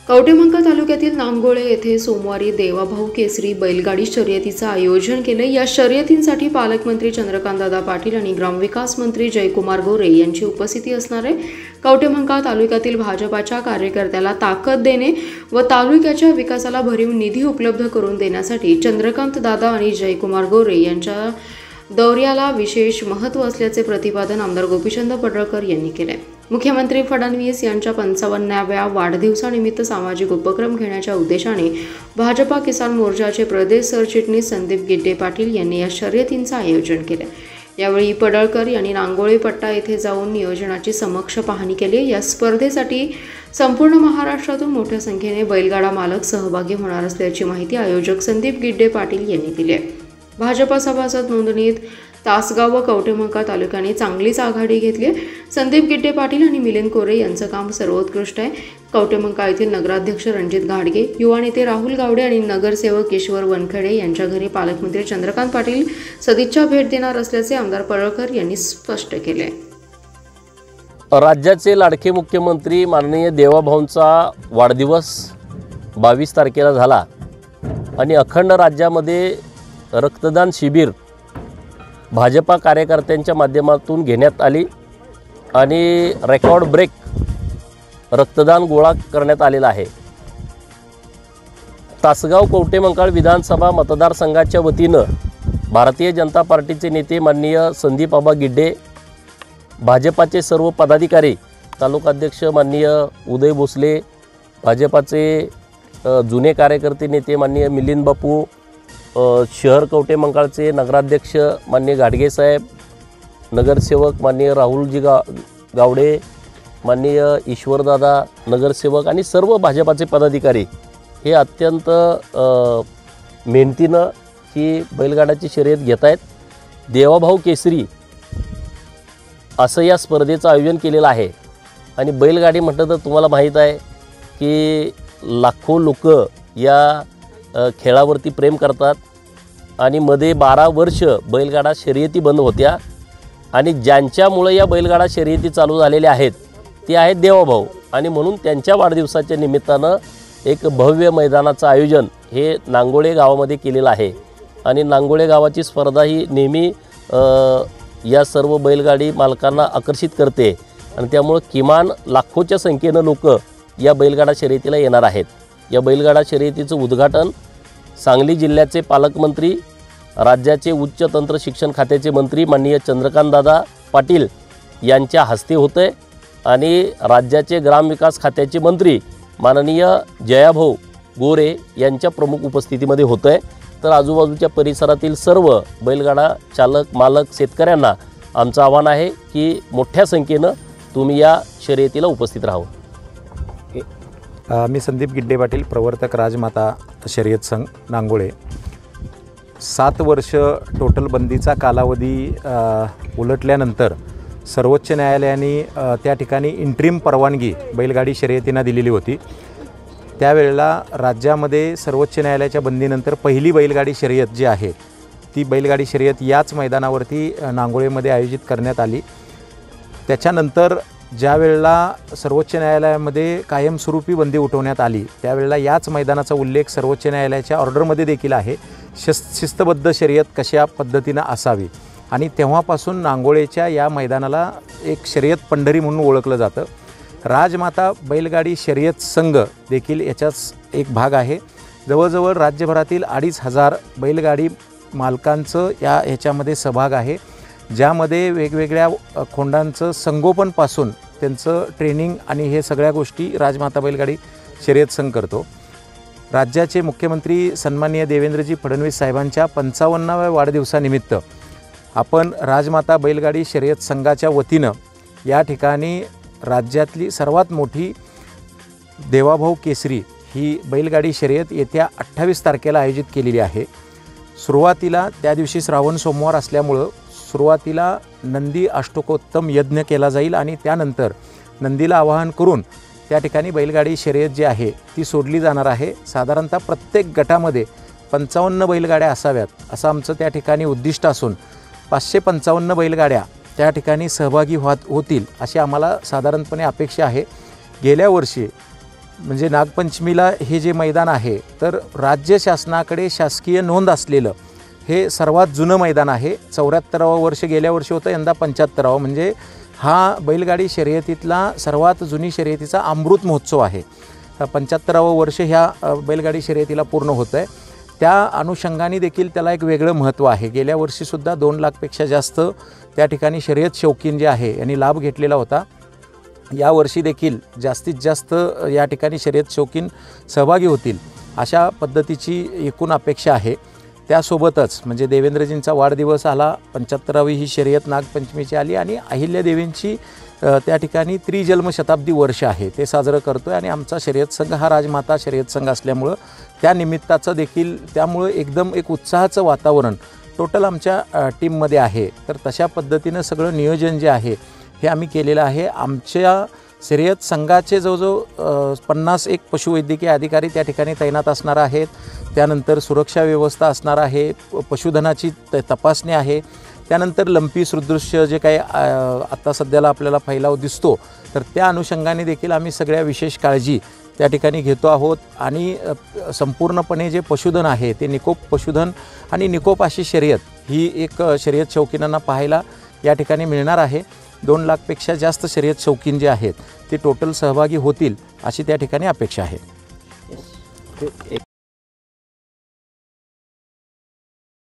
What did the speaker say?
कवठेमंकाळ तालुक्यातील नांगोळे येथे सोमवारी देवाभाऊ केसरी बैलगाडी शर्यतीचं आयोजन केले। या शर्यतींसाठी पालकमंत्री चंद्रकांतदादा पाटील आणि ग्रामविकास मंत्री जयकुमार गोरे यांची उपस्थिती असणार आहे। कवठेमंकाळ तालुक्यातील भाजपाच्या कार्यकर्त्याला ताकद देणे व तालुक्याच्या विकासाला भरीव निधी उपलब्ध करून देण्यासाठी चंद्रकांतदादा आणि जयकुमार गोरे यांच्या दौऱ्याला विशेष महत्त्व असल्याचे प्रतिपादन आमदार गोपीचंद पडळकर यांनी केले। मुख्यमंत्री फडणवीस यांच्या 55व्या वाढदिवसानिमित्त सामाजिक उपक्रम घेण्याच्या उद्देशाने भाजपा किसान मोर्चाचे प्रदेश सरचिटणीस संदीप गिड्डे पाटील यांनी या शर्यतींचे आयोजन केले। यावेळी पडळकर यांनी नांगोळे पट्टा येथे जाऊन नियोजनाची समक्ष पाहणी केली। या स्पर्धेसाठी संपूर्ण महाराष्ट्रातून मोठ्या संख्येने बैलगाडा मालक सहभागी होणार असल्याची माहिती आयोजक संदीप गिड्डे पाटील यांनी दिली आहे। भाजपा सभासद नोंदणीत तासगाव व कवठेमंकाळ तालुक्याने चांगलीच आघाडी घेतली आहे। संदीप गिड्डे पाटील आणि मिलिंद कोरे यांचं काम सर्वोत्कृष्ट आहे। कवठेमंकाळ येथील नगराध्यक्ष रणजित घाडगे, युवा नेते राहुल गावडे आणि नगरसेवक ईश्वर वनखडे यांच्या घरी पालकमंत्री चंद्रकांत पाटील सदिच्छा भेट देणार असल्याचे आमदार पडळकर यांनी स्पष्ट केले। राज्याचे लाडके मुख्यमंत्री माननीय देवाभाऊंचा वाढदिवस 22 तारखेला झाला आणि अखंड राज्यामध्ये रक्तदान शिबिर भाजपा कार्यकर्त्यांच्या माध्यमातून घेण्यात आली आणि रेकॉर्ड ब्रेक रक्तदान गोळा करण्यात आलेला आहे। तासगाव कवठेमंकाळ विधानसभा मतदारसंघाच्या वतीनं भारतीय जनता पार्टीचे नेते माननीय संदीप आबा गिड्डे, भाजपाचे सर्व पदाधिकारी, तालुकाध्यक्ष माननीय उदय भोसले, भाजपाचे जुने कार्यकर्ते नेते माननीय मिलिंद बापू, शहर कवठेमंकाळचे नगराध्यक्ष माननीय घाडगे साहेब, नगरसेवक माननीय राहुलजी गावडे, माननीय ईश्वरदादा नगरसेवक आणि सर्व भाजपाचे पदाधिकारी हे अत्यंत मेहनतीनं ही बैलगाड्याची शर्यत घेत आहेत। देवाभाऊ केसरी असं या स्पर्धेचं आयोजन केलेलं आहे आणि बैलगाडी म्हटलं तर तुम्हाला माहीत आहे की लाखो लोक या खेळावरती प्रेम करतात आणि मध्ये 12 वर्ष बैलगाडा शर्यती बंद होत्या आणि ज्यांच्यामुळे या बैलगाडा शर्यती चालू झालेल्या आहेत ते आहेत देवाभाऊ आणि म्हणून त्यांच्या वाढदिवसाच्या निमित्तानं एक भव्य मैदानाचं आयोजन हे नांगोळे गावामध्ये केलेलं आहे आणि नांगोळे गावाची स्पर्धा ही नेहमी या सर्व बैलगाडी मालकांना आकर्षित करते आणि त्यामुळे किमान लाखोच्या संख्येनं लोक या बैलगाडा शर्यतीला येणार आहेत। या बैलगाडा शर्यतीचं उद्घाटन सांगली जिल्ह्याचे पालकमंत्री, राज्याचे उच्च तंत्र शिक्षण खात्याचे मंत्री माननीय चंद्रकांतदादा पाटील यांच्या हस्ते होते आणि राज्याचे ग्रामविकास खात्याचे मंत्री माननीय जयाभाऊ गोरे यांच्या प्रमुख उपस्थितीमध्ये होतं आहे। तर आजूबाजूच्या परिसरातील सर्व बैलगाडा चालक, मालक, शेतकऱ्यांना आमचं आव्हान आहे की मोठ्या संख्येनं तुम्ही या शर्यतीला उपस्थित राहावं। मी संदीप गिड्डे पाटील, प्रवर्तक राजमाता शर्यत संघ नांगोळे। 7 वर्ष टोटल बंदीचा कालावधी उलटल्यानंतर सर्वोच्च न्यायालयाने त्या ठिकाणी इंट्रीम परवानगी बैलगाडी शर्यतींना दिलेली होती। त्यावेळेला राज्यामध्ये सर्वोच्च न्यायालयाच्या बंदीनंतर पहिली बैलगाडी शर्यत जी आहे ती बैलगाडी शर्यत याच मैदानावरती नांगोळेमध्ये आयोजित करण्यात आली। त्याच्यानंतर ज्या वेळेला सर्वोच्च न्यायालयामध्ये कायमस्वरूपी बंदी उठवण्यात आली त्यावेळेला याच मैदानाचा उल्लेख सर्वोच्च न्यायालयाच्या ऑर्डरमध्ये देखील आहे, शिस्तबद्ध शर्यत कशा पद्धतीनं असावी आणि तेव्हापासून नांगोळेच्या या मैदानाला एक शर्यत पंढरी म्हणून ओळखलं जातं। राजमाता बैलगाडी शर्यत संघ देखील याचाच एक भाग आहे। जवळजवळ राज्यभरातील 2500 बैलगाडी मालकांचं ह्याच्यामध्ये सहभाग आहे, ज्यामध्ये वेगवेगळ्या खोंडांचं संगोपनपासून त्यांचं ट्रेनिंग आणि हे सगळ्या गोष्टी राजमाता बैलगाडी शर्यत संघ करतो। राज्याचे मुख्यमंत्री सन्माननीय देवेंद्रजी फडणवीस साहेबांच्या 55व्या वाढदिवसानिमित्त आपण राजमाता बैलगाडी शर्यत संघाच्या वतीनं या ठिकाणी राज्यातली सर्वात मोठी देवाभाऊ केसरी ही बैलगाडी शर्यत येत्या 28 तारखेला आयोजित केलेली आहे। सुरुवातीला त्या दिवशी श्रावण सोमवार असल्यामुळं सुरुवातीला नंदी अष्टकोत्तम यज्ञ केला जाईल आणि त्यानंतर नंदीला आवाहन करून त्या ठिकाणी बैलगाडी शर्यत जी आहे ती सोडली जाणार आहे। साधारणतः प्रत्येक गटामध्ये 55 बैलगाड्या असाव्यात असं आमचं त्या ठिकाणी उद्दिष्ट असून 555 बैलगाड्या त्या ठिकाणी सहभागी होतील अशी आम्हाला साधारणपणे अपेक्षा आहे। गेल्या वर्षी म्हणजे नागपंचमीला हे जे मैदान आहे तर राज्य शासनाकडे शासकीय नोंद असलेलं हे सर्वात जुनं मैदान आहे. 74वं वर्ष गेल्या वर्षी होतं, यंदा 75वं. म्हणजे हा बैलगाडी शर्यतीतला सर्वात जुनी शर्यतीचा अमृत महोत्सव आहे. 75वं वर्ष ह्या बैलगाडी शर्यतीला पूर्ण होतं आहे. त्या अनुषंगाने देखील त्याला एक वेगळं महत्त्व आहे. गेल्या वर्षीसुद्धा 2 लाखपेक्षा जास्त त्या ठिकाणी शर्यत शौकीन जे आहे यांनी लाभ घेतलेला होता. यावर्षी देखील जास्तीत जास्त या ठिकाणी शर्यत शौकीन सहभागी होतील अशा पद्धतीची एकूण अपेक्षा आहे. त्यासोबतच म्हणजे देवेंद्रजींचा वाढदिवस आला, 75वी ही शर्यत नागपंचमीची आली आणि अहिल्यादेवींची त्या ठिकाणी त्रिजन्म शताब्दी वर्ष आहे ते साजरं करतो आहे. आणि आमचा शर्यत संघ हा राजमाता शर्यत संघ असल्यामुळं त्या निमित्ताचं देखील त्यामुळं एकदम एक उत्साहाचं वातावरण टोटल आमच्या टीममध्ये आहे. तर तशा पद्धतीनं सगळं नियोजन जे आहे हे आम्ही केलेलं आहे. आमच्या शर्यत संघाचे जवळजवळ 51 पशुवैद्यकीय अधिकारी त्या ठिकाणी तैनात असणार आहेत. त्यानंतर सुरक्षा व्यवस्था असणार आहे, पशुधनाची तपासणी आहे. त्यानंतर लंपी सदृश्य जे काही आत्ता सध्याला आपल्याला फैलाव दिसतो तर त्या अनुषंगाने देखील आम्ही सगळ्या विशेष काळजी त्या ठिकाणी घेतो आहोत. आणि संपूर्णपणे जे पशुधन आहे ते निकोप पशुधन आणि निकोपाशी शर्यत ही एक शर्यत शौकीनांना पाहायला या ठिकाणी मिळणार आहे. 2 लाखपेक्षा जास्त शर्यत शौकीन जे आहेत ते टोटल सहभागी होतील अशी त्या ठिकाणी अपेक्षा आहे.